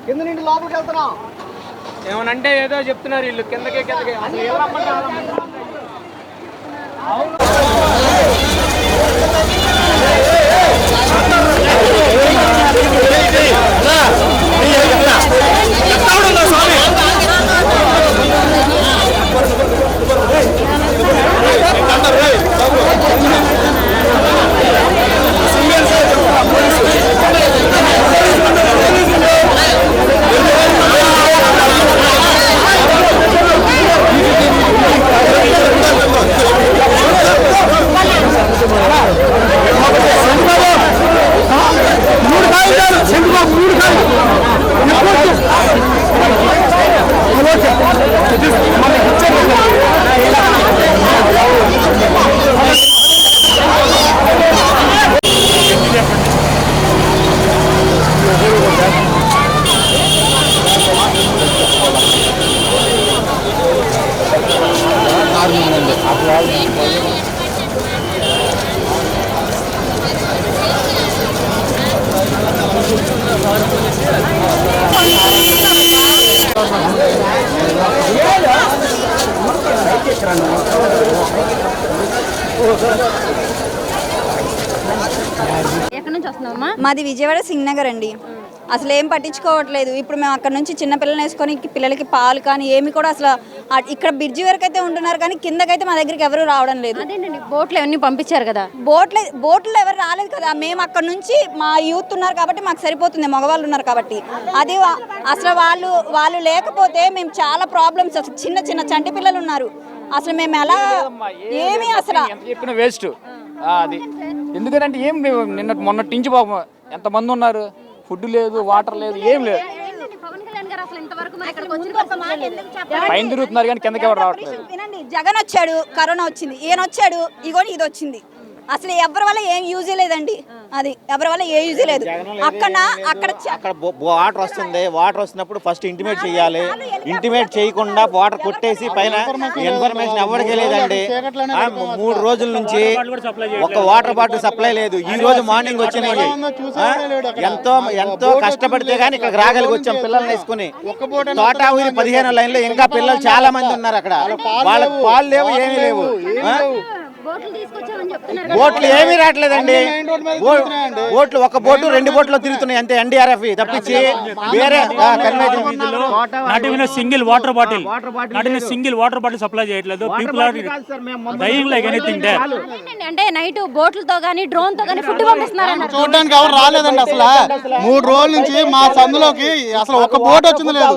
కింద నుండి లోపలికి వెళ్తున్నాం ఏమనంటే ఏదో చెప్తున్నారు వీళ్ళు కిందకే అసలు మాది విజయవాడ సింగనగర్ అండి. అసలు ఏం పట్టించుకోవట్లేదు. ఇప్పుడు మేము అక్కడ నుంచి చిన్న పిల్లల్ని వేసుకొని పిల్లలకి పాలు కానీ ఏమి కూడా అసలు ఇక్కడ బ్రిడ్జి వరకు అయితే ఉంటున్నారు కానీ కిందకైతే మా దగ్గరికి ఎవరు రావడం లేదు. అదేనండి, బోట్లు అవన్నీ పంపించారు కదా. బోట్లో ఎవరు రాలేదు కదా. మేము అక్కడ నుంచి మా యూత్ ఉన్నారు కాబట్టి మాకు సరిపోతుంది, మగవాళ్ళు ఉన్నారు కాబట్టి. అది అసలు వాళ్ళు లేకపోతే మేము చాలా ప్రాబ్లమ్స్. అసలు చిన్న చిన్న చంటి పిల్లలు ఉన్నారు. అసలు మేము ఎలా ఏమి అసలు చెప్పిన వేస్ట్ అది. ఎందుకంటే ఏం మొన్నటి నుంచి బాబు ఎంతమంది ఉన్నారు, ఫుడ్ లేదు, వాటర్ లేదు, ఏం లేదు. పైన తిరుగుతున్నారు కానీ కిందకి ఎవరు రావట్లేదు. వినండి, జగన్ వచ్చాడు, కరోనా వచ్చింది, ఈయన వచ్చాడు, ఇగోని ఇది వచ్చింది. అసలు ఎవరి వల్ల ఏం యూజ్ లేదు. అది ఎవరి వల్ల ఏ యూజ్ లేదు. అక్కడ వాటర్ వస్తుంది. వాటర్ వస్తున్నప్పుడు ఫస్ట్ ఇంటిమేట్ చేయాలి. ఇంటిమేట్ చేయకుండా వాటర్ కొట్టేసి పైన ఇన్ఫర్మేషన్ ఎవరికి లేదండి. 3 రోజుల నుంచి ఒక వాటర్ బాటిల్ సప్లై లేదు. ఈ రోజు మార్నింగ్ వచ్చినాయి. ఎంతో కష్టపడితే గానీ ఇక్కడ రాగలిగి వచ్చాం పిల్లల్ని వేసుకుని. తోట ఊరి 15 లైన్లో ఇంకా పిల్లలు చాలా మంది ఉన్నారు. అక్కడ వాళ్ళకి పాలు లేవు, ఏమీ లేవు. బోట్లు ఏమీ రావట్లేదండి. బోట్లు ఒక బోటు 2 బోట్లు తిరుగుతున్నాయి అంతే. ఎన్డీఆర్ఎఫ్ తప్పించి వేరే సింగిల్ వాటర్ బాటిల్ సప్లై చేయట్లేదు. People are dying like anything there. అంటే నైట్ బోట్లతో గానీ డ్రోన్ తో గానీ ఫుడ్ పంపిస్తున్నారు. చూడడానికి ఎవరు రాలేదండి. అసలు 3 రోజుల నుంచి మా సందులోకి అసలు ఒక బోట్ వచ్చింది లేదు.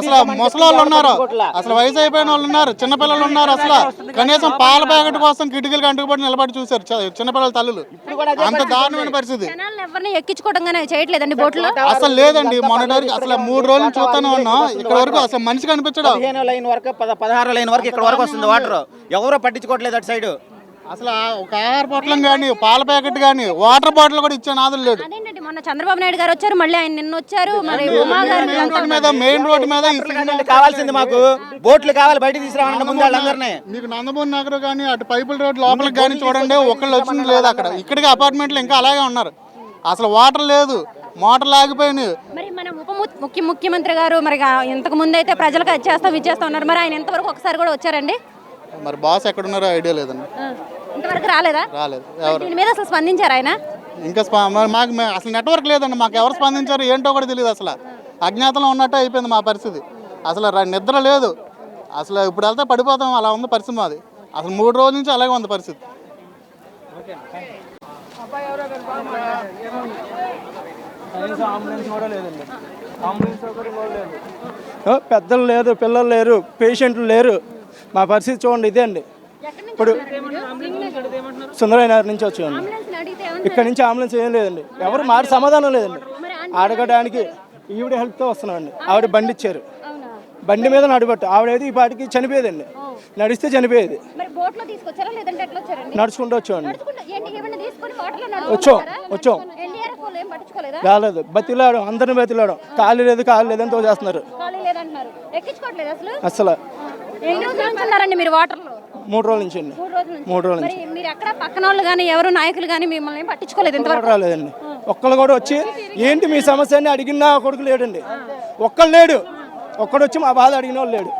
అసలు ముసలి వాళ్ళు ఉన్నారు, అసలు వయసు అయిపోయిన వాళ్ళు ఉన్నారు, చిన్నపిల్లలు ఉన్నారు. అసలు కనీసం పాల ప్యాకెట్ కోసం కిటికీలకు అంటుకుపడి నిలబడి చూసారు చిన్నపిల్లల తల్లులు. అంత దారుణమైన పరిస్థితి. చేయట్లేదండి బోట్లో అసలు లేదండి. మొన్నటి అసలు 3 రోజులు చూస్తూనే ఉన్నాం. ఇక్కడ వరకు అసలు మనిషి కనిపించడం. 15 లైన్ వరకు 16 లైన్ వరకు ఇక్కడ వరకు వస్తుంది వాటర్. ఎవరో పట్టించుకోవట్లేదు అటు సైడ్. అసలు ఒక ఆహార పొట్లం కానీ, పాల ప్యాకెట్ కానీ, వాటర్ బాటిల్ కూడా ఇచ్చే నాదులు లేదు. మొన్న చంద్రబాబు నాయుడు గారు వచ్చారు, మళ్ళీ ఆయన నిన్న వచ్చారు. మెయిన్ రోడ్ మీద కావాల్సింది మాకు బోట్లు కావాలి, బయట తీసుకురావాలంటే ముందు వాళ్ళందరినీ. మీకు నందమూరి నగర్ కానీ అటు పైపుల రోడ్ లోపలికి కానీ చూడండి, ఒకళ్ళు వచ్చింది లేదు అక్కడ. ఇక్కడికి అపార్ట్మెంట్లు ఇంకా అలాగే ఉన్నారు. అసలు వాటర్ లేదు, మోటార్లు ఆగిపోయినాయి. మరి మన ముఖ్యమంత్రి గారు మరి ఇంతకు ముందు అయితే ప్రజలకు ఇచ్చేస్తా ఉన్నారు. మరి ఆయన ఎంతవరకు ఒకసారి కూడా వచ్చారండి? మరి బాస్ ఎక్కడున్నారో ఐడియా లేదండి. ఇంతవరకు రాలేదు. దీని మీద అసలు స్పందించారు ఆయన? ఇంకా మాకు అసలు నెట్వర్క్ లేదండి. మాకు ఎవరు స్పందించారు ఏంటో కూడా తెలియదు. అసలు అజ్ఞాతంలో ఉన్నట్టు అయిపోయింది మా పరిస్థితి. అసలు నిద్ర లేదు. అసలు ఇప్పుడు వెళ్తే పడిపోతాం, అలా ఉంది పరిస్థితి మాది. అసలు 3 రోజుల నుంచి అలాగే ఉంది పరిస్థితి. పెద్దలు లేదు, పిల్లలు లేరు, పేషెంట్లు లేరు. మా పరిస్థితి చూడండి ఇదే అండి. ఇప్పుడు సుందరయ్య నుంచి వచ్చాయండి. ఇక్కడ నుంచి అంబులెన్స్ ఏం లేదండి. ఎవరు మాట సమాధానం లేదండి. అడగడానికి ఈవిడ హెల్ప్తో వస్తున్నామండి. ఆవిడ బండి ఇచ్చారు, బండి మీద నడిపట్టు. ఆవిడైతే ఈ పాటికి చనిపోయేదండి, నడిస్తే చనిపోయేది. నడుచుకుంటూ వచ్చామండి. వచ్చాం రాలేదు. బతిలాడం, అందరిని బతిలాడం. ఖాళీ లేదు అని తోచేస్తున్నారు అసలు. ఎన్ని రోజుల నుంచి ఉన్నారండి మీరు వాటర్లో? 3 రోజుల నుంచి అండి. 3 రోజుల నుంచి. 3 రోజుల మరి నుంచి మీరు ఎక్కడ పక్కన వాళ్ళు కానీ ఎవరు నాయకులు కానీ మిమ్మల్ని ఏం పట్టించుకోలేదు ఇంతవరకు? రాలేదండి. ఒక్కళ్ళు కూడా వచ్చి ఏంటి మీ సమస్య అని అడిగినా కొడుకు లేడండి. ఒక్కళ్ళు లేడు. ఒక్కడు వచ్చి మా బాధ అడిగిన వాళ్ళు లేడు.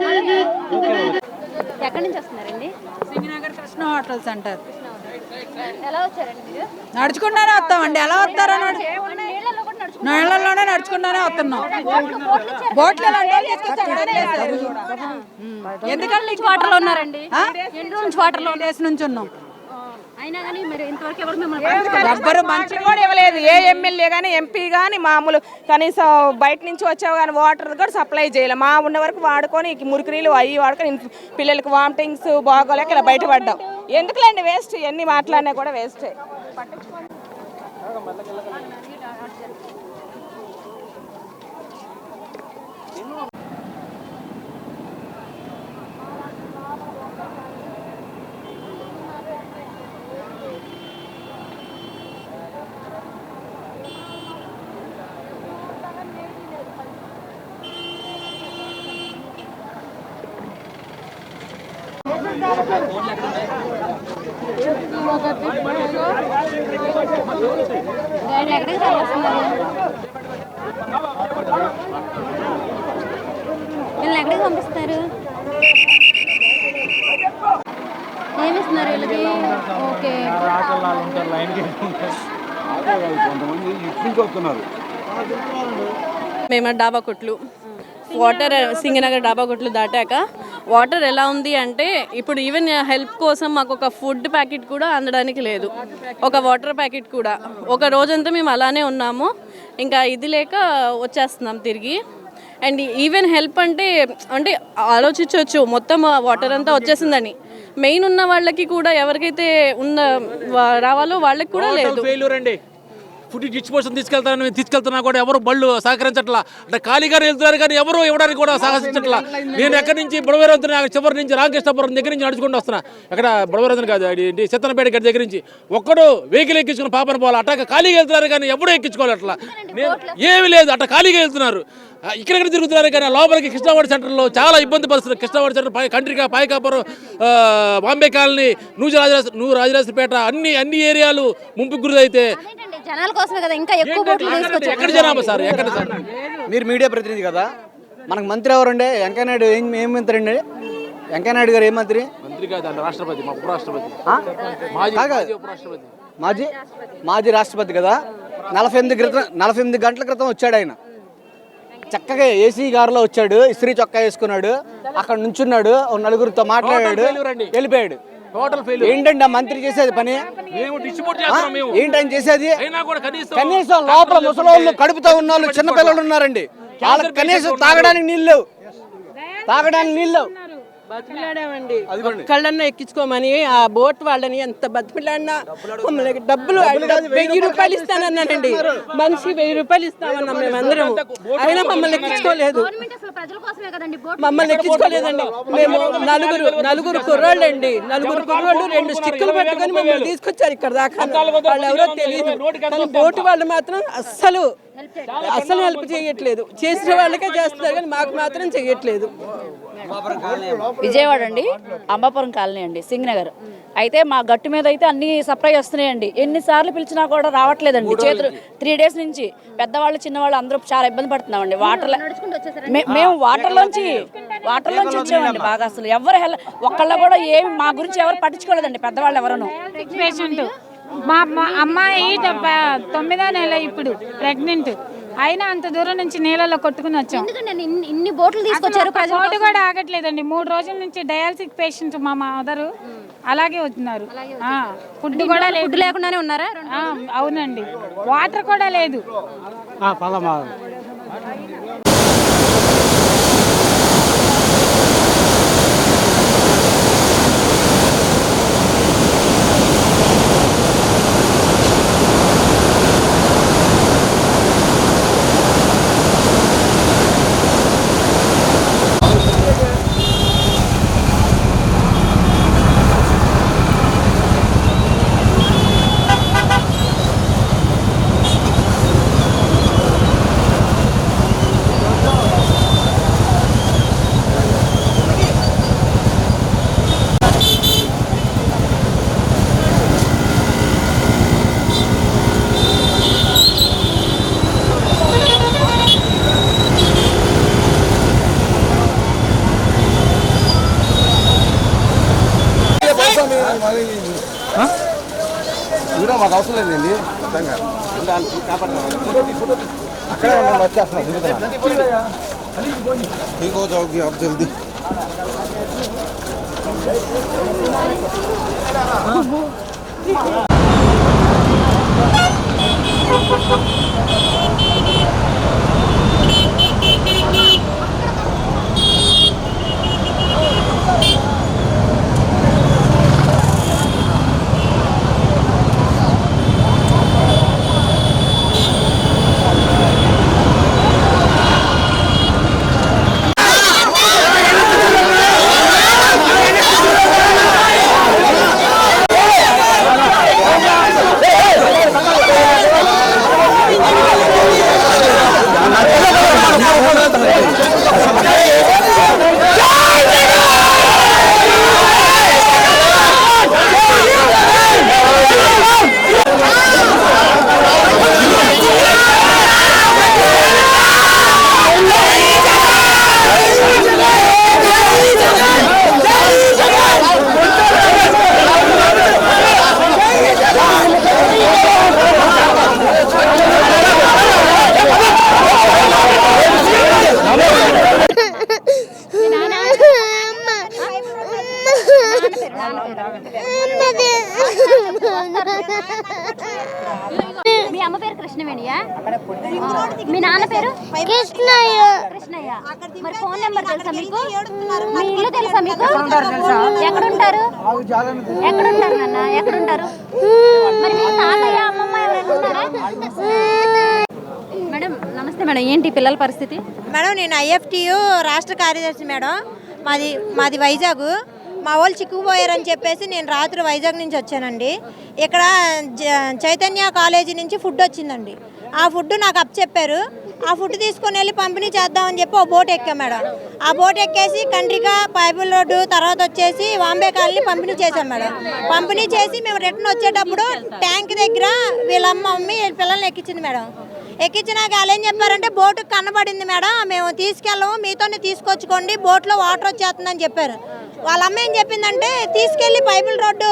ఎక్కడి నుంచి వస్తున్నారండి? Singh Nagar Krishna hotel centre. ఎలా వచ్చారండి మీరు? నడుచుకుంటానే వస్తామండి. ఎలా వస్తారో నీళ్ళలో కూడా నడుచుకుంటూ నీళ్ళలోనే నడుచుకుంటానే వస్తున్నాం. బోట్లు ఎందుకంటే వాటర్లో ఉన్నారండి? ఎన్ని రోజుల నుంచి వాటర్లో డేస్ నుంచి ఉన్నాం. అయినా కానీ మరి ఇంతవరకు ఎవరు మిమ్మల్ని ఎవ్వరు మంచి కూడా ఇవ్వలేదు. ఏ ఎమ్మెల్యే కానీ ఎంపీ కానీ మామూలు కనీసం బయట నుంచి వచ్చావు కానీ వాటర్ కూడా సప్లై చేయలేదు. మా ఉన్న వరకు వాడుకొని మురికి నీళ్ళు అవి వాడుకొని పిల్లలకి వామిటింగ్స్ బాగోలేక ఇలా బయటపడ్డాం. ఎందుకులేండి వేస్ట్, ఎన్ని మాట్లాడినా కూడా వేస్టే. ఎక్కడికి వస్తున్నారు? వీళ్ళని ఎక్కడికి పంపిస్తారు? ఏమిస్తున్నారు వీళ్ళకి? ఓకే, మేము డాబా కొట్లు వాటర్ సింగనగర్ డాబా కొట్లు దాటాక వాటర్ ఎలా ఉంది అంటే ఇప్పుడు ఈవెన్ హెల్ప్ కోసం మాకు ఒక ఫుడ్ ప్యాకెట్ కూడా అందడానికి లేదు. ఒక వాటర్ ప్యాకెట్ కూడా. ఒక రోజంతా మేము అలానే ఉన్నాము. ఇంకా ఇది లేక వచ్చేస్తున్నాం తిరిగి. అండ్ ఈవెన్ హెల్ప్ అంటే అంటే ఆలోచించవచ్చు మొత్తం వాటర్ అంతా వచ్చేసిందని. మెయిన్ ఉన్న వాళ్ళకి కూడా ఎవరికైతే ఉన్న రావాలో వాళ్ళకి కూడా లేదు. ఫుడ్ డిస్పోజన్ తీసుకెళ్తున్నా కూడా ఎవరు బళ్ళు సహకరించట్లా. అంటే ఖాళీగా వెళ్తున్నారు కానీ ఎవరు ఇవ్వడానికి కూడా సహకరించట్లా. నేను ఎక్కడి నుంచి బుడవేరంతున్నా చివరి నుంచి రామకృష్ణపురం దగ్గర నుంచి నడుచుకుంటూ వస్తున్నా. అక్కడ బుడవేరంతుని కాదు, అది సిత్తనపేట గడి దగ్గర నుంచి ఒక్కడు వెహికల్ ఎక్కించుకుని పాపన పోవాలి. అట్లా ఖాళీగా వెళ్తున్నారు కానీ ఎవరు ఎక్కించుకోవాలి. అట్లా ఏమీ లేదు, అట్లా ఖాళీగా వెళ్తున్నారు. ఇక్కడెక్కడ తిరుగుతున్నారు కానీ లోపలికి కృష్ణవాడి సెంటర్లో చాలా ఇబ్బంది పరిస్థితులు. కృష్ణవాడి సెంటర్ కంట్రికా, పాయకాపురం, బాంబే కాలనీ, నూ రాజరాజపేట అన్ని ఏరియాలు ముంపుకు గురైతే జనాల కోసమే కదా ఇంకా ఎక్కువ బోట్లు తీసుకొచ్చారు. ఎక్కడ జనాభా సార్? ఎక్కడ సార్? మీరు మీడియా ప్రతినిధి కదా, మనకు మంత్రి ఎవరండి? వెంకయ్యనాయుడు ఏం మంత్రి అండి? వెంకయ్యనాయుడు గారు ఏం మంత్రి? మంత్రి కాదు, రాష్ట్రపతి, మా ఉపరాష్ట్రపతి, మాజీ రాష్ట్రపతి కదా. 48 గంటల క్రితం వచ్చాడు ఆయన. చక్కగా ఏసీ కారులో వచ్చాడు, ఇస్త్రీ చొక్కా వేసుకున్నాడు, అక్కడ నుంచున్నాడు, నలుగురితో మాట్లాడాడు, వెళ్ళిపోయాడు. ఏంటండి ఆ మంత్రి చేసేది పని? ఏంటని చేసేది? కనీసం లోపల ముసలోళ్ళు, కడుపుతో ఉన్న వాళ్ళు, చిన్నపిల్లలు ఉన్నారండి. వాళ్ళకి కనీసం తాగడానికి నీళ్ళు బతిమిలాడామండి. ఒక్కళ్ళన్నా ఎక్కించుకోమని ఆ బోట్ వాళ్ళని ఎంత బతిమిలాడినా మమ్మల్ని డబ్బులు 1000 రూపాయలు ఇస్తానన్నానండి. మనిషి 1000 రూపాయలు ఇస్తామన్నాం మేమందరం. అయినా మమ్మల్ని ఎక్కించుకోలేదు. మమ్మల్ని ఎక్కించుకోలేదండి. మేము నలుగురు కుర్రాళ్ళండి. 2 స్టిక్కులు పెట్టుకొని మమ్మల్ని తీసుకొచ్చారు ఇక్కడ దాకా. వాళ్ళు ఎవరో తెలియదు. కానీ బోటు వాళ్ళు మాత్రం అస్సలు హెల్ప్ చేయట్లేదు. చేసిన వాళ్ళకే చేస్తున్నారు కానీ మాకు మాత్రం చేయట్లేదు. విజయవాడ అండి, అంబాపురం కాలనీ అండి, సింగనగర్. అయితే మా గట్టు మీద అయితే అన్ని సప్లై వస్తున్నాయండి. ఎన్నిసార్లు పిలిచినా కూడా రావట్లేదండి. చేతులు 3 డేస్ నుంచి పెద్దవాళ్ళు చిన్నవాళ్ళు అందరూ చాలా ఇబ్బంది పడుతున్నామండి. మేము వాటర్లోంచి వచ్చామండి. బాగా అసలు ఎవరు ఒక్కళ్ళ కూడా ఏమి మా గురించి ఎవరు పట్టించుకోలేదండి, పెద్దవాళ్ళు ఎవరను. మా అమ్మాయి 9వ నెల ఇప్పుడు ప్రెగ్నెంట్ అయినా అంత దూరం నుంచి నీళ్ళలో కొట్టుకుని వచ్చాం. ఇన్ని బోట్లు తీసుకొచ్చారు. బోటు కూడా ఆగట్లేదండి. 3 రోజుల నుంచి డయాలసిస్ పేషెంట్ మా మదరు అలాగే వస్తున్నారు. ఫుడ్ కూడా లేదు. లేకుండానే ఉన్నారా? అవునండి, వాటర్ కూడా లేదు. మాకు అవసరం లేదండి అక్కడే ఉన్నాం వచ్చేస్తున్నాం జల్దీ మీ అమ్మ పేరు కృష్ణవేణియా? మీ నాన్న పేరు కృష్ణయ్య. కృష్ణయ్య. మరి ఫోన్ నెంబర్ తెలుసా మీకు? మీ ఇల్లు తెలుసా మీకు? ఎక్కడుంటారు? ఎక్కడుంటారు నాన్న? ఎక్కడుంటారు? మరి మీ తాతయ్య అమ్మమ్మ ఎవరైనా ఉన్నారా? మేడం నమస్తే మేడం, ఏంటి పిల్లల పరిస్థితి? మేడం నేను ఐఎఫ్టియు రాష్ట్ర కార్యదర్శి మేడం. మాది వైజాగ్. మా వాళ్ళు చిక్కుకుపోయారని చెప్పేసి నేను రాత్రి వైజాగ్ నుంచి వచ్చానండి. ఇక్కడ చైతన్య కాలేజీ నుంచి ఫుడ్ వచ్చిందండి. ఆ ఫుడ్ నాకు అప్పచెప్పారు. ఆ ఫుడ్ తీసుకొని వెళ్ళి పంపిణీ చేద్దామని చెప్పి ఓ బోట్ ఎక్కాం మేడం. ఆ బోట్ ఎక్కేసి కండ్రిక, పైపుల్ రోడ్డు, తర్వాత వచ్చేసి వాంబే కాలనీ పంపిణీ చేశాం మేడం. పంపిణీ చేసి మేము రిటర్న్ వచ్చేటప్పుడు ట్యాంక్ దగ్గర వీళ్ళ మమ్మీ పిల్లల్ని ఎక్కించింది మేడం. ఎక్కించినాక వాళ్ళు ఏం చెప్పారంటే బోటు కనబడింది మేడం, మేము తీసుకెళ్ళము, మీతోనే తీసుకొచ్చుకోండి, బోట్లో వాటర్ వచ్చేస్తుందని చెప్పారు. వాళ్ళ అమ్మ ఏం చెప్పిందంటే తీసుకెళ్ళి పైపుల్ రోడ్డు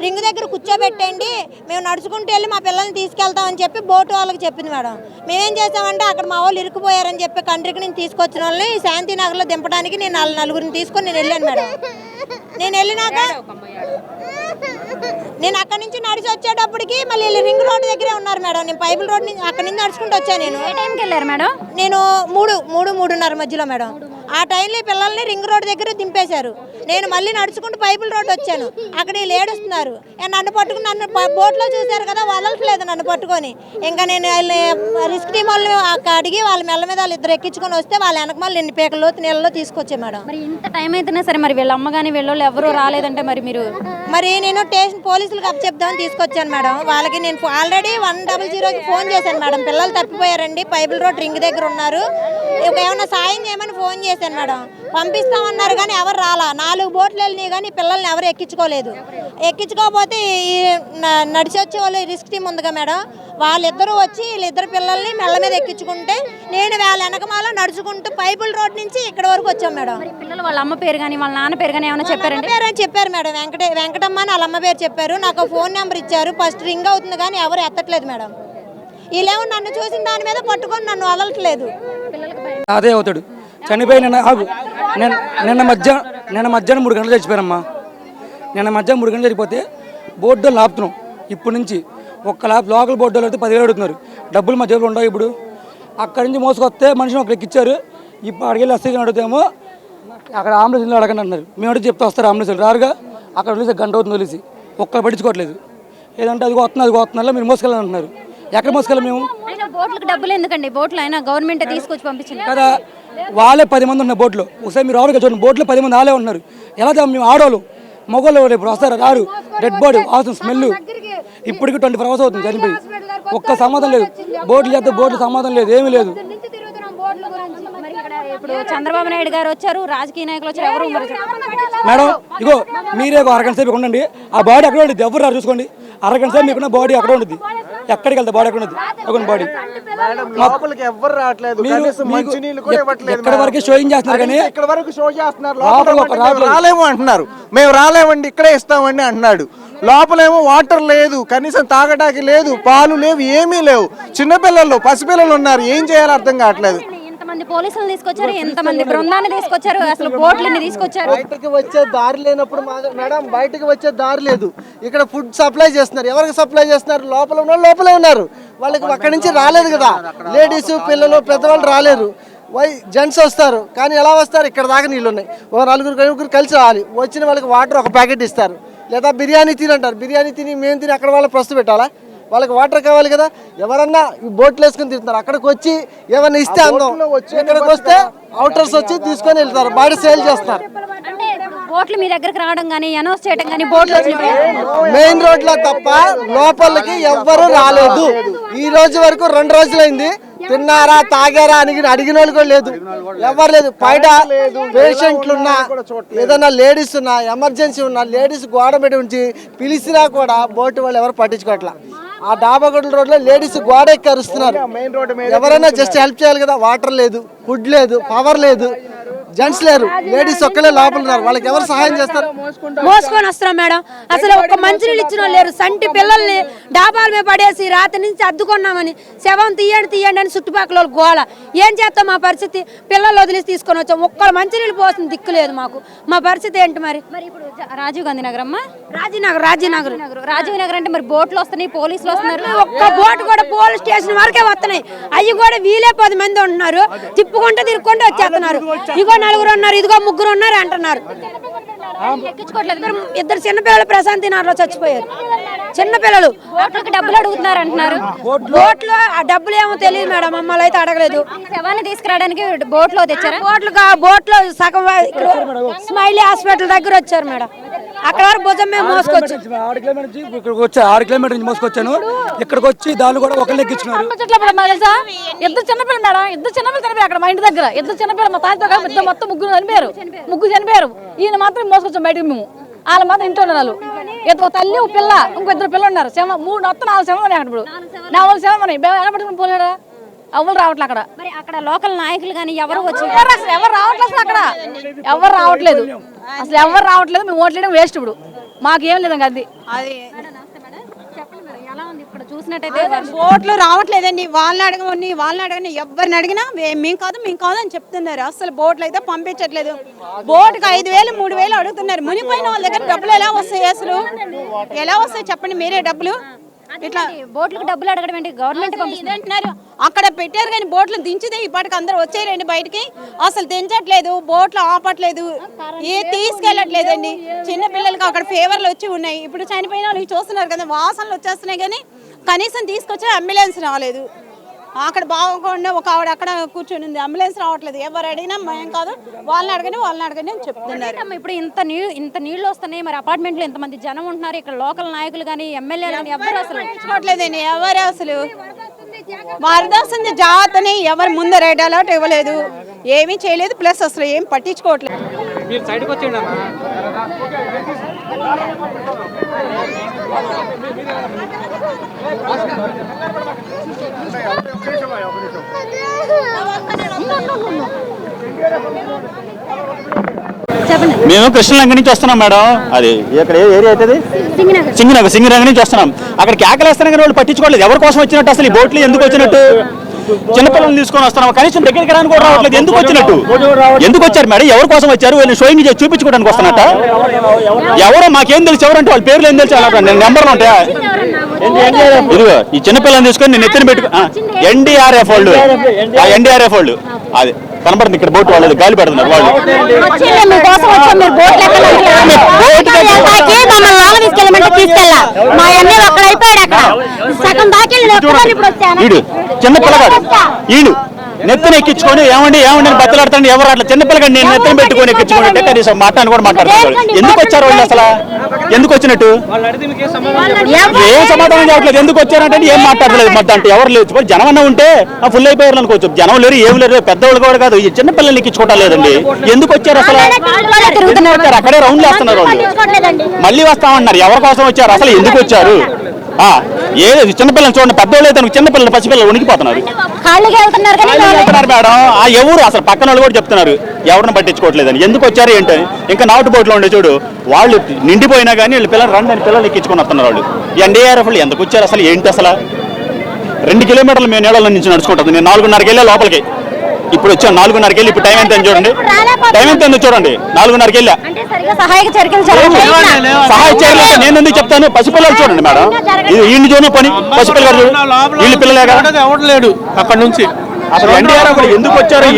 రింగ్ దగ్గర కూర్చోబెట్టండి, మేము నడుచుకుంటూ వెళ్ళి మా పిల్లల్ని తీసుకెళ్తామని చెప్పి బోటు వాళ్ళకి చెప్పింది మేడం. మేమేం చేసామంటే అక్కడ మా వాళ్ళు ఇరుక్కుపోయారని చెప్పి కంట్రీకి నేను తీసుకొచ్చిన వాళ్ళని శాంతినగర్లో దింపడానికి నేను నలుగురిని తీసుకొని నేను వెళ్ళాను మేడం. నేను వెళ్ళినాక నేను అక్కడి నుంచి నడిచి వచ్చేటప్పటికి మళ్ళీ రింగ్ రోడ్ దగ్గరే ఉన్నారు మేడం. నేను పైపుల్ రోడ్ నుంచి అక్కడి నుంచి నడుచుకుంటూ వచ్చాను. నేను ఏ టైంకి వెళ్ళారు మేడం? నేను 3:30 మధ్యలో మేడం. ఆ టైంలో పిల్లల్ని రింగ్ రోడ్ దగ్గర దింపేశారు. నేను మళ్ళీ నడుచుకుంటూ పైపుల్ రోడ్ వచ్చాను. అక్కడ వీళ్ళు ఏడుస్తున్నారు. నన్ను పట్టుకుని నన్ను బోట్లో చూశారు కదా, వదలట్లేదు నన్ను పట్టుకొని. ఇంకా నేను రిస్క్ టీం వాళ్ళు అడిగి వాళ్ళ మెల్ల మీద వాళ్ళు ఇద్దరు ఎక్కించుకొని వస్తే వాళ్ళ వెనక మళ్ళీ ఎన్ని పేకల లోతు నీళ్ళలో తీసుకొచ్చే మేడం. మరి ఇంత టైం అయితేనే సరే మరి వీళ్ళ అమ్మ కానీ వీళ్ళు ఎవరు రాలేదంటే మరి నేను స్టేషన్ పోలీసులకు అప్పచెప్దామని తీసుకొచ్చాను మేడం. వాళ్ళకి నేను ఆల్రెడీ 100కి ఫోన్ చేశాను మేడం. పిల్లలు తప్పిపోయారండి, పైపుల్ రోడ్ రింగ్ దగ్గర ఉన్నారు, ఏమైనా సాయం చేయమని ఫోన్ చేశాను మేడం. పంపిస్తామన్నారు కానీ ఎవరు రాలా. 4 బోట్లు వెళ్ళినాయి కానీ పిల్లల్ని ఎవరు ఎక్కించుకోలేదు. ఎక్కించుకోకపోతే ఈ నడిచి వచ్చే వాళ్ళు రిస్క్ టీం ఉందిగా మేడం, వాళ్ళిద్దరూ వచ్చి వీళ్ళిద్దరు పిల్లల్ని మెల్ల మీద ఎక్కించుకుంటే నేను వాళ్ళ వెనకమాల నడుచుకుంటూ పైపుల్ రోడ్ నుంచి ఇక్కడ వరకు వచ్చాం మేడం. పిల్లలు వాళ్ళ అమ్మ పేరు కానీ వాళ్ళ నాన్న పేరు కానీ ఏమైనా చెప్పారండి? చెప్పారు మేడం. వెంకటమ్మ అని వాళ్ళ అమ్మ పేరు చెప్పారు. నాకు ఫోన్ నెంబర్ ఇచ్చారు. ఫస్ట్ రింగ్ అవుతుంది కానీ ఎవరు ఎత్తట్లేదు మేడం. వీళ్ళేమో నన్ను చూసిన దాని మీద పట్టుకొని నన్ను వదలట్లేదు. అదే అవుతాడు చనిపోయిన నిన్న మధ్యాహ్నం 3 గంటలు చచ్చిపోయారమ్మా. నిన్న మధ్యాహ్నం 3 గంటలు చనిపోతే బోర్డు లాపుతున్నాం. ఇప్పుడు నుంచి ఒక్క లోకల్ బోర్డు అయితే 10,000 అడుగుతున్నారు. డబ్బులు మా జేబులు ఉండవు. ఇప్పుడు అక్కడి నుంచి మోసుకొస్తే మనిషిని ఒకరికి ఇచ్చారు. ఇప్పుడు అడిగి ఎస్ఐకి అడుగుతామో అక్కడ అంబులెన్స్ అడగండి అన్నారు. మేము అడిగి చెప్తే వస్తారు అంబులెన్స్ రారుగా. అక్కడ వదిలేసి గంట అవుతుంది వదిలేసి ఒక్కరు పట్టించుకోవట్లేదు. ఏదంటే అది వస్తున్నా మీరు మోసుకెళ్ళని అంటున్నారు. ఎక్కడ మోసుకెళ్ళాం మేము? బోట్లకు డబ్బులు ఎందుకండి? బోట్లు అయినా గవర్నమెంట్ తీసుకొచ్చి పంపించింది కదా. వాళ్ళే 10 మంది ఉన్నారు బోట్లో. ఒకసారి మీరు ఆవిడగా చూడండి, బోట్లో 10 మంది వాళ్ళే ఉన్నారు. ఎలా మేము ఆడవాళ్ళు మగవాళ్ళు ఇప్పుడు వస్తారు రారు. డెడ్ బాడీ అవసరం స్మెల్. ఇప్పటికి 24 hours అవుతుంది చనిపోయి. ఒక్క సమాధానం లేదు. బోట్లు చేస్తే బోట్లు సమాధానం లేదు, ఏమీ లేదు. ఇప్పుడు చంద్రబాబు నాయుడు గారు వచ్చారు, రాజకీయ నాయకులు వచ్చారు, ఎవరు మేడం ఇగో మీరే అరగంట సేపు ఉండండి. ఆ బాడీ అక్కడ ఉంటుంది, ఎవరు రారు చూసుకోండి. అరగంట సేపు మీకున్న బాడీ అక్కడ ఉంటుంది. ఎక్కడికి వెళ్తా బాడీ అక్కడ ఉంటుంది. అక్కడ బాడీ ఎక్కడి వరకు షోయింగ్ చేస్తున్నారు కానీ ఇక్కడ వరకు షో చేస్తున్నారు. రాలేము అంటున్నారు. మేము రాలేమండి ఇక్కడే ఇస్తామండి అంటున్నాడు. లోపలేమో వాటర్ లేదు, కనీసం తాగడానికి లేదు, పాలు లేవు, ఏమీ లేవు. చిన్నపిల్లలు పసిపిల్లలు ఉన్నారు, ఏం చేయాలో అర్థం కావట్లేదు. ఎంతమంది పోలీసులు తీసుకొచ్చారు, ఎంతమంది బృందాన్ని తీసుకొచ్చారు, అసలు బోట్లని తీసుకొచ్చారు. బయటకి వచ్చే దారి లేనప్పుడు మేడం బయటకి వచ్చే దారి లేదు. ఇక్కడ ఫుడ్ సప్లై చేస్తున్నారు, ఎవరికి సప్లై చేస్తున్నారు? లోపల ఉన్న లోపలే ఉన్నారు, వాళ్ళకి అక్కడి నుంచి రాలేదు కదా. లేడీస్ పిల్లలు పెద్దవాళ్ళు రాలేరు, జెంట్స్ వస్తారు. కానీ ఎలా వస్తారు? ఇక్కడ దాకా నీళ్ళు ఉన్నాయి, ఒక నలుగురు కలిసి రావాలి. వచ్చిన వాళ్ళకి వాటర్ ఒక ప్యాకెట్ ఇస్తారు, లేదా బిర్యానీ తినంటారు. బిర్యానీ తిని మేము తిని అక్కడ వాళ్ళ ప్రస్తుతం పెట్టాలా? వాళ్ళకి వాటర్ కావాలి కదా. ఎవరన్నా ఈ బోట్లు వేసుకుని తింటున్నారు, అక్కడికి వచ్చి ఏమన్నా ఇస్తే అందం, ఇక్కడికి వస్తే అవుటర్స్ వచ్చి తీసుకొని వెళ్తారు, బయట సేల్ చేస్తారు. బోట్లు మీ దగ్గరకు రావడం కానీ అనౌన్స్ చేయడం కానీ బోట్లు మెయిన్ రోడ్ లో తప్ప లోపలికి ఎవ్వరూ రాలేదు. ఈ రోజు వరకు 2 రోజులైంది. తిన్నారా తాగారా అని అడిగిన వాళ్ళు కూడా లేదు, ఎవరు లేదు. బయట పేషెంట్లు ఉన్నా, ఏదైనా లేడీస్ ఉన్నా, ఎమర్జెన్సీ ఉన్నా, లేడీస్ గోడ పెట్టి ఉంచి పిలిచినా కూడా బోటు వాళ్ళు ఎవరు పట్టించుకోవట్లా. ఆ డాబాగొడ్ల రోడ్ లో లేడీస్ గోడ ఎక్కి అరుస్తున్నారు. ఎవరైనా జస్ట్ హెల్ప్ చేయాలి కదా. వాటర్ లేదు, ఫుడ్ లేదు, పవర్ లేదు, జెంట్స్ లేరు, లేడీస్ ఒక్కలే లోపల ఉన్నారు. వాళ్ళకి ఎవరు సహాయం చేస్తారు? మోసుకొని వస్తున్నాం మేడం. అసలు ఒక్క మంచినీళ్ళు ఇచ్చిన లేరు. సంటి పిల్లల్ని డాబాల మీద పడేసి రాత్రి నుంచి అద్దుకున్నామని శవం తీయండి అని చుట్టుపక్కల గోళ. ఏం చేస్తాం? మా పరిస్థితి పిల్లలు వదిలేసి తీసుకొని వచ్చాం. ఒక్కరు మంచినీళ్ళు పోతుంది దిక్కు లేదు మాకు. మా పరిస్థితి ఏంటి మరి? ఇప్పుడు రాజీవ్ గాంధీ నగర్ అమ్మా, రాజీవ్ నగర్ అంటే మరి బోట్లు వస్తున్నాయి, పోలీసులు వస్తున్నారు. ఒక్క బోట్ కూడా పోలీస్ స్టేషన్ వరకే వస్తున్నాయి. అవి కూడా వీలే 10 మంది ఉంటున్నారు, తిప్పుకుంటూ తిరుక్కుంటూ వచ్చేస్తున్నారు. ఇగో 4 ఉన్నారు, ఇదిగో 3 ఉన్నారు అంటున్నారు. ఇద్దరు చిన్నపిల్లలు ప్రశాంతి నగర్లో చచ్చిపోయారు. చిన్నపిల్లలు బోట్లకి డబ్బులు అడుగుతున్నారు అంటున్నారు. బోట్లు ఆ డబ్బులు ఏమో తెలియదు మేడం, మమ్మల్ని అయితే అడగలేదు. శవాన్ని తీసుకురావడానికి బోట్లో తెచ్చారా? బోట్లో సగం స్మైలీ హాస్పిటల్ దగ్గర వచ్చారు మేడం. అక్కడ వరకు భుజం మేము మోసుకొచ్చాం. 6 కిలోమీటర్ నుంచి మోసుకొచ్చాను. ఇక్కడికి వచ్చి దాన్ని కూడా ఒకళ్ళు ఎక్కించున్నారు. తెలుసా? ఇద్దరు చిన్నపిల్లలు మేడం, ఇద్దరు చిన్నపిల్లలు చనిపోయారు అక్కడ మా ఇంటి దగ్గర. ఇద్దరు చిన్నపిల్లలు మా తాత మొత్తం ముగ్గురు చనిపోయారు. ఈయన మాత్రం మోసుకొచ్చాం బయటకు మేము. వాళ్ళు మాత్రం ఇంట్లో ఉన్నారు. ఒక తల్లి ఒక పిల్ల, ఇంకో 2 పిల్లలు ఉన్నారు. 4 శవం ఉన్నాయి. అక్కడ ఇప్పుడు 4 శవం ఉన్నాయి. ఎలా పట్టుకుని పోలేడా? ఎవరు రావట్లేదు అక్కడ. మరి అక్కడ లోకల్ నాయకులు కానీ ఎవరు వచ్చి అసలు ఎవరు రావట్లేదు. అసలు అక్కడ ఎవరు రావట్లేదు. మేము ఓట్లేయడం వేస్ట్. ఇప్పుడు మాకేం లేదు అది. ఎలా ఉంది ఇక్కడ చూసినట్టయితే? బోట్లు రావట్లేదండి. వాళ్ళని అడగని ఎవరిని అడిగినా మేము కాదు అని చెప్తున్నారు. అసలు బోట్లు అయితే పంపించట్లేదు. బోటుకి 5,000 3,000 అడుగుతున్నారు. మునిపోయిన వాళ్ళ దగ్గర డబ్బులు ఎలా వస్తాయి? అసలు ఎలా వస్తాయి చెప్పండి మీరే? డబ్బులు ఇట్లా బోట్లకు డబ్బులు అడగడం ఏంటి? గవర్నమెంట్ పంపిస్తుంది అంటున్నారు. అక్కడ పెట్టారు కానీ బోట్లు దించితే ఇప్పటికి అందరు వచ్చేయండి బయటికి. అసలు దించట్లేదు, బోట్లు ఆపట్లేదు, తీసుకెళ్ళట్లేదండి. చిన్న పిల్లలకి అక్కడ ఫీవర్లు వచ్చి ఉన్నాయి. ఇప్పుడు చనిపోయిన వాళ్ళు చూస్తున్నారు కదా, వాసనలు వచ్చేస్తున్నాయి. కానీ కనీసం తీసుకొచ్చే అంబులెన్స్ రాలేదు. అక్కడ బాగుండా ఒక ఆవిడ అక్కడ కూర్చొని ఉంది, అంబులెన్స్ రావట్లేదు. ఎవరు అడిగినా మేము కాదు, వాళ్ళని అడగని అని చెప్తున్నారు. ఇప్పుడు ఇంత నీళ్లు వస్తున్నాయి, మరి అపార్ట్మెంట్ లో ఎంతమంది జనం ఉంటున్నారు. ఇక్కడ లోకల్ నాయకులు కానీ ఎమ్మెల్యేలు కానీ ఎవరు అసలు పట్టించుకోవట్లేదండి. ఎవరు అసలు వరదొస్తుంది జాతని ఎవరు ముందు రెడ్ అలర్ట్ ఇవ్వలేదు, ఏమీ చేయలేదు. ప్లస్ అసలు ఏం పట్టించుకోవట్లేదు. మేము కృష్ణలంక నుంచి వస్తున్నాం మేడం. అది ఇక్కడ ఏరియా అవుతుంది సింగనగర్ నుంచి వస్తున్నాం. అక్కడ కేకలేస్తాను కానీ వాళ్ళు పట్టించుకోవట్లేదు. ఎవరి కోసం వచ్చినట్టు? అసలు ఈ బోట్లు ఎందుకు వచ్చినట్టు? చిన్నపిల్లల్ని తీసుకొని వస్తున్నాం, కనీసం దగ్గరికి రాని కూడా రావట్లేదు. ఎందుకు వచ్చినట్టు? ఎందుకు వచ్చారు మేడం? ఎవరి కోసం వచ్చారు? వాళ్ళు షోయింగ్ చేసి చూపించుకోవడానికి వస్తున్నట్ట? ఎవరో మాకేం తెలుసు, ఎవరంటే వాళ్ళ పేర్లు ఏం తెలుసు? నెంబర్లు ఉంటాయా? ఇదిగో ఈ చిన్నపిల్లల్ని తీసుకొని నేను ఎత్తున పెట్టుకో. ఎన్డీఆర్ఎఫ్ వాళ్ళు అది కనబడుతుంది ఇక్కడ. బోట్ వాళ్ళు గాలి పెడుతున్నారు. వాళ్ళు చిన్న పిల్లగాడు ఈడు నెత్తిన ఎక్కించుకొని ఏమండి బద్దలాడుతాడు. ఎవరు అట్లా చిన్నపిల్లగాడు నేను నెత్తిన పెట్టుకొని ఎక్కించుకుంటే కనీసం మాట్లాడి కూడా మాట్లాడుతున్నాడు. ఎందుకు వచ్చారు వాళ్ళు? అసలు ఎందుకు వచ్చినట్టు? ఏం సమాధానం చెప్పట్లేదు. ఎందుకు వచ్చారంటే ఏం మాట్లాడలేదు. మొత్తం అంటే ఎవరు లేదు. జనం అన్న ఉంటే ఫుల్ అయిపోయారు అనుకోవచ్చు. జనం లేరు, ఏం లేరు. పెద్దవాళ్ళు కూడా కాదు, ఈ చిన్నపిల్లల్ని ఎక్కించుకోవటం లేదండి. ఎందుకు వచ్చారు అసలు? అక్కడే రౌండ్లు వేస్తున్నారు వాళ్ళు. మళ్ళీ వస్తామన్నారు. ఎవరి కోసం వచ్చారు? అసలు ఎందుకు వచ్చారు? ఏది చిన్నపిల్లలు చూడండి, పెద్దవాళ్ళు అయితే చిన్నపిల్లలు పసిపిల్లలు ఉనికిపోతున్నారు మేడం. ఎవరు అసలు పక్కన వాళ్ళు కూడా చెప్తున్నారు ఎవరిని పట్టించుకోవట్లేదని. ఎందుకు వచ్చారు ఏంటని. ఇంకా నాటు బోట్లో ఉండే చూడు వాళ్ళు నిండిపోయినా కానీ వీళ్ళు పిల్లలు రండి అని పిల్లలు ఎక్కించుకొని వస్తున్నారు. వాళ్ళు ఎన్డీఆర్ఎఫ్ వాళ్ళు ఎందుకు వచ్చారు అసలు, ఏంటి అసలు? 2 కిలోమీటర్లు మేము నీళ్ళ నుంచి నడుచుకుంటుంది. నేను 4:30కి వెళ్ళా లోపలికి, ఇప్పుడు వచ్చాను 4:30కి వెళ్ళి. ఇప్పుడు టైం ఎంత చూడండి, టైం ఎంత చూడండి, 4:30కి వెళ్ళా. సహాయక చర్యలు సహాయ చర్యలు నేను ఎందుకు చెప్తాను? పసిపిల్లలు చూడండి మేడం, ఇది వీడిని చూడండి పని, పసిపిల్లలు వీళ్ళు పిల్లలే కదా, ఎవరు లేడు అక్కడ నుంచి. అసలు ఎన్డీఆర్ఎఫ్ వాళ్ళు ఎందుకు వచ్చారు?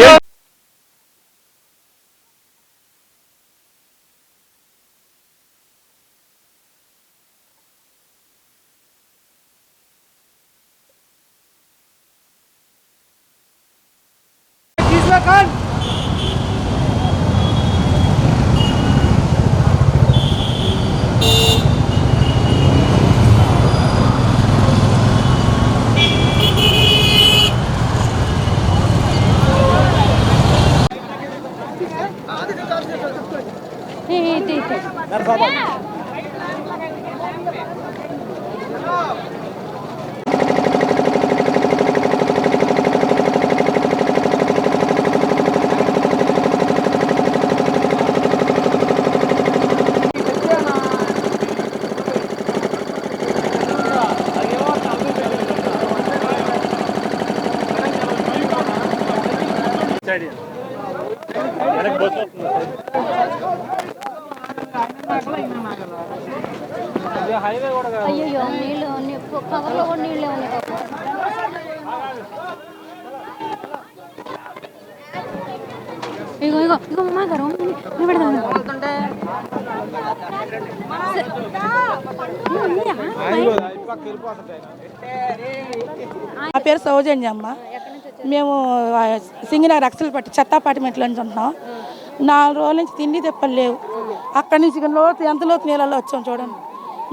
అయ్యో నీళ్ళు కవర్లో కూడా నీళ్ళే ఉన్నాయి. ఇగో ఇగో ఇగో మా గారు నా పేరు సౌజన్య అమ్మ. మేము సింగనగర్ అక్సలపట్టి చెత్త అపార్ట్మెంట్లో నుంచి ఉంటున్నాం. 4 రోజుల నుంచి తిండి తెప్పలు లేవు. అక్కడి నుంచి లోతు ఎంత లోతు నీళ్ళలో వచ్చాం చూడండి.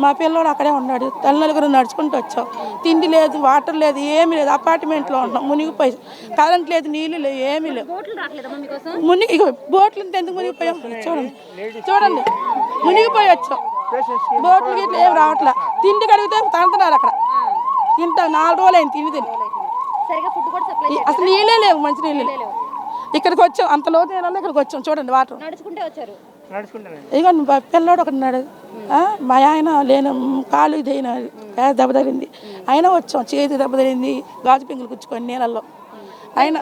మా పిల్లోడు అక్కడే ఉన్నాడు, తల్లినలుగురు నడుచుకుంటూ వచ్చాం. తిండి లేదు, వాటర్ లేదు, ఏమీ లేదు. అపార్ట్మెంట్లో ఉంటున్నాం, మునిగిపోయి. కరెంట్ లేదు, నీళ్ళు లేవు, ఏమీ లేవు. మునిగి బోట్లు ఎందుకు మునిగిపోయాం చూడండి, చూడండి మునిగిపోయి వచ్చాం. బోట్లు గిట్ల ఏం రావట్లే. తిండి కడిగితే తంటున్నారు అక్కడ. తింటాం 4 రోజులు అయింది తిండి తిని. అసలు నీళ్ళే లేవు, మంచి నీళ్ళు లేవు. ఇక్కడికి వచ్చాం, అంత లోతు నీళ్ళలో ఇక్కడికి వచ్చాం చూడండి. వాటర్ ఇదిగోండి పిల్లోడు ఒకటి ఉన్నాడు. మా ఆయన లేని కాలు ఇదైన దెబ్బ తగిలింది, అయినా వచ్చాం. చేతి దెబ్బ తగిలింది, గాజు పింగులు కూర్చుకొని నీళ్ళల్లో. అయినా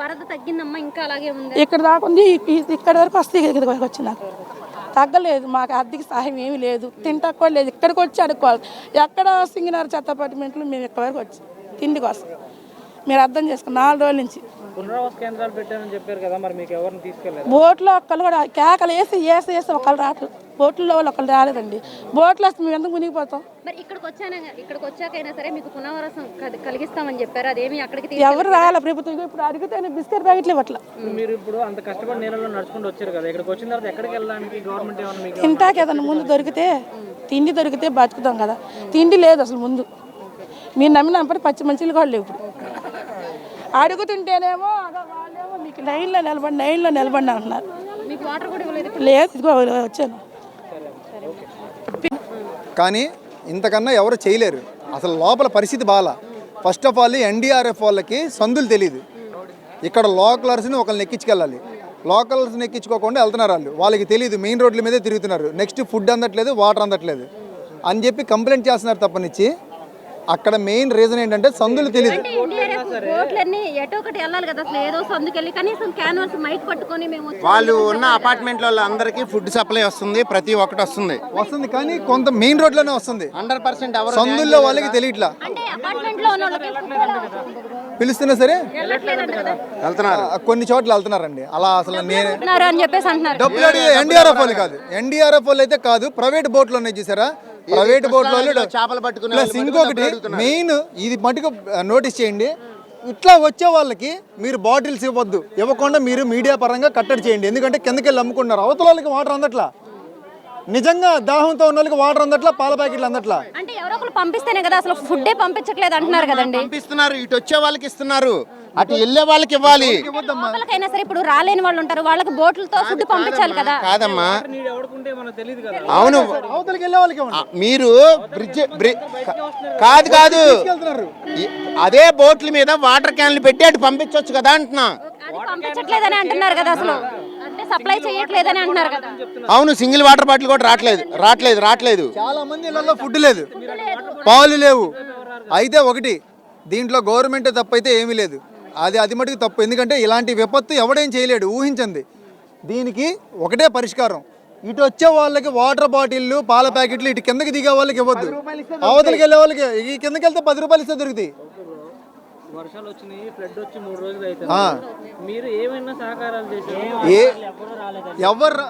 ఇక్కడ దాకా ఉంది, ఇక్కడ వరకు వస్తే ఇక్కడికి వచ్చింది. నాకు తగ్గలేదు, మాకు ఆర్థిక సహాయం ఏమీ లేదు, తింటాకు కూడా లేదు. ఇక్కడికి వచ్చి అడుక్కోవాలి. ఎక్కడ సింగనగర్ చెత్త అపార్ట్మెంట్లు మేము ఇక్కడ వరకు వచ్చి తిండి కోసం. మీరు అర్థం చేసుకుని 4 రోజుల నుంచి పునరావాస కేంద్రాలు పెట్టారని చెప్పారు కదా, మరి మీకు ఎవరిని తీసుకెళ్ళారు? బోట్లో ఒక్కళ్ళు కూడా కేకలు వేసి ఒకళ్ళు రావట్లేదు. బోట్లలో వాళ్ళు ఒకళ్ళు రాలేదండి. బోట్లో వస్తే మేము ఎందుకు మునిగిపోతాం? మరి ఇక్కడికి వచ్చాకైనా సరే మీకు పునరావాసం కలిగిస్తామని చెప్పారు, అదేమి అక్కడికి ఎవరు రాయాలి ప్రభుత్వం? ఇప్పుడు అడిగితే బిస్కెట్ ప్యాకెట్లు ఇవ్వట్లా. మీరు ఇప్పుడు అంత కష్టపడి నీళ్ళలో నడుచుకుంటూ వచ్చారు కదా, ఇక్కడికి వచ్చిన తర్వాత ఎక్కడికి వెళ్ళడానికి గవర్నమెంట్ ఏమన్నా మీకు తింటాకి ఏదన్నా ముందు దొరికితే, తిండి దొరికితే బతుకుతాం కదా. తిండి లేదు అసలు ముందు. మీరు నమ్మినప్పుడు పచ్చి మంచిలు కూడా లేవు. ఇప్పుడు అడుగుతుంటేనేమో వాళ్ళేమో మీకు లైన్లో నిలబడి అంటున్నారు. లేదు, ఇదిగో వచ్చాను. కానీ ఇంతకన్నా ఎవరు చేయలేరు. అసలు లోపల పరిస్థితి బాగా. ఫస్ట్ ఆఫ్ ఆల్ ఎన్డీఆర్ఎఫ్ వాళ్ళకి సందులు తెలియదు. ఇక్కడ లోకలర్స్ని ఒకరిని ఎక్కించుకెళ్ళాలి. లోకల్స్ని ఎక్కించుకోకుండా వెళ్తున్నారు వాళ్ళు. వాళ్ళకి తెలియదు, మెయిన్ రోడ్ల మీదే తిరుగుతున్నారు. నెక్స్ట్ ఫుడ్ అందట్లేదు, వాటర్ అందట్లేదు అని చెప్పి కంప్లైంట్ చేస్తున్నారు తప్పనిచ్చి. అక్కడ మెయిన్ రీజన్ ఏంటంటే సందులు తెలియదు. వాళ్ళు ఉన్న అపార్ట్మెంట్ అందరికీ ఫుడ్ సప్లై వస్తుంది, ప్రతి ఒక్కటి వస్తుంది కానీ కొంత మెయిన్ రోడ్ లోనే వస్తుంది. 100% సందుల్లో వాళ్ళకి తెలియట్లా. పిలుస్తున్నా సరే వెళ్తున్నారు, కొన్ని చోట్ల వెళ్తున్నారండి. అలా అసలు నేను డబ్బులు ఎన్డీఆర్ఎఫ్ వాళ్ళు కాదు, ఎన్డీఆర్ఎఫ్ వాళ్ళు అయితే కాదు, ప్రైవేట్ బోట్లు ఉన్నాయి చూసారా, ప్రైవేట్ బోట్లో చేపలు పట్టుకుని. ప్లస్ ఇంకొకటి మెయిన్ ఇది మటుకు నోటీస్ చేయండి, ఇట్లా వచ్చే వాళ్ళకి మీరు బాటిల్స్ ఇవ్వకుండా మీరు మీడియా పరంగా కట్టడి చేయండి. ఎందుకంటే కిందకి వెళ్ళి అమ్ముకుంటున్నారు. అవతల వాళ్ళకి వాటర్ అందట్లా, నిజంగా దాహంతో ఉన్న వాళ్ళకి వాటర్ అందట్లా, పాల ప్యాకెట్లు అందట్లా. అంటే ఎవరో ఒకరు పంపిస్తేనే కదా, అసలు ఫుడ్డే పంపించట్లేదు అంటున్నారు కదండి. పంపిస్తున్నారు, ఇటు వచ్చే వాళ్ళకి ఇస్తున్నారు, అటు వెళ్ళే వాళ్ళకి ఇవ్వాలి. వాళ్ళకైనా సరే ఇప్పుడు రాలేని వాళ్ళు ఉంటారు, వాళ్ళకి బోట్లతో ఫుడ్ పంపించాలి కదా. కాదమ్మా, అవును, మీరు కాదు అదే బోట్ల మీద వాటర్ క్యాన్లు పెట్టి అటు పంపించవచ్చు కదా అంటున్నా. పంపించట్లేదని అంటున్నారు కదా. అసలు అంటే సప్లై చేయట్లేదని అంటున్నారు కదా. అవును, సింగిల్ వాటర్ బాటిల్ కూడా రావట్లేదు. చాలా మంది ఇళ్లలో ఫుడ్ లేదు, పాలు లేవు. అయితే ఒకటి దీంట్లో గవర్నమెంట్ తప్పైతే ఏమీ లేదు, అది మటుకు తప్పు. ఎందుకంటే ఇలాంటి విపత్తు ఎవడేం చేయలేడు, ఊహించండి. దీనికి ఒకటే పరిష్కారం, ఇటు వచ్చే వాళ్ళకి వాటర్ బాటిళ్ళు, పాల ప్యాకెట్లు ఇటు కిందకి దిగే వాళ్ళకి ఇవ్వద్దు, అవతలకి వెళ్ళే వాళ్ళకి ఈ కిందకి వెళ్తే 10 రూపాయలు ఇస్తే దొరుకుతాయి. వర్షాలు వచ్చినాయి, ఫ్లడ్ వచ్చి 3 రోజులు అవుతుంది. మీరు ఏమైనా సహకారాలు చేశారు? ఎవరు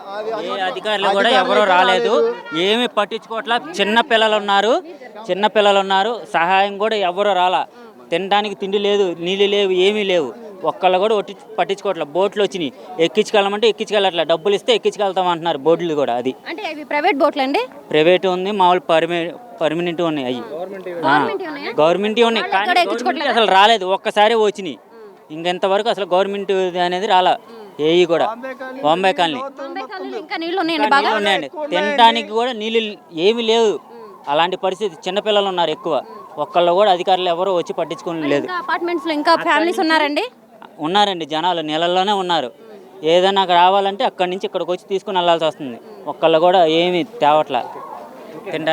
అధికారులు కూడా ఎవరూ రాలేదు, ఏమి పట్టించుకోవట్లా. చిన్న పిల్లలు ఉన్నారు, సహాయం కూడా ఎవరు రాలా. తినడానికి తిండి లేదు, నీళ్ళు లేవు, ఏమీ లేవు. ఒక్కళ్ళు కూడా పట్టించుకోవట్లేదు. బోట్లు వచ్చినాయి, ఎక్కించుకెళ్ళమంటే ఎక్కించుకెళ్ళట్లేదు. డబ్బులు ఇస్తే ఎక్కించుకెళ్తాం అంటున్నారు. బోట్లు కూడా అది అంటే ఇవి ప్రైవేట్ బోట్లు అండి? ప్రైవేట్ ఉంది, మామూలు పర్మనెంట్ ఉన్నాయి. అవి గవర్నమెంట్ ఉన్నాయి, కానీ అసలు రాలేదు. ఒక్కసారి వచ్చినాయి, ఇంకెంతవరకు అసలు గవర్నమెంట్ అనేది రాలా. ఏవి కూడా బాంబే కాలనీ ఉన్నాయండి, తినడానికి కూడా నీళ్ళు ఏమీ లేవు. అలాంటి పరిస్థితి. చిన్నపిల్లలు ఉన్నారు ఎక్కువ, ఒక్కళ్ళు కూడా అధికారులు ఎవరు వచ్చి పట్టించుకోవడం లేదు. అపార్ట్మెంట్స్ లో ఇంకా ఫ్యామిలీస్ ఉన్నారండి, జనాలు నీళ్ళల్లోనే ఉన్నారు. ఏదైనా రావాలంటే అక్కడి నుంచి ఇక్కడికి వచ్చి తీసుకుని వెళ్ళాల్సి వస్తుంది. ఒక్కళ్ళు కూడా ఏమీ తేవట్లా తినడానికి.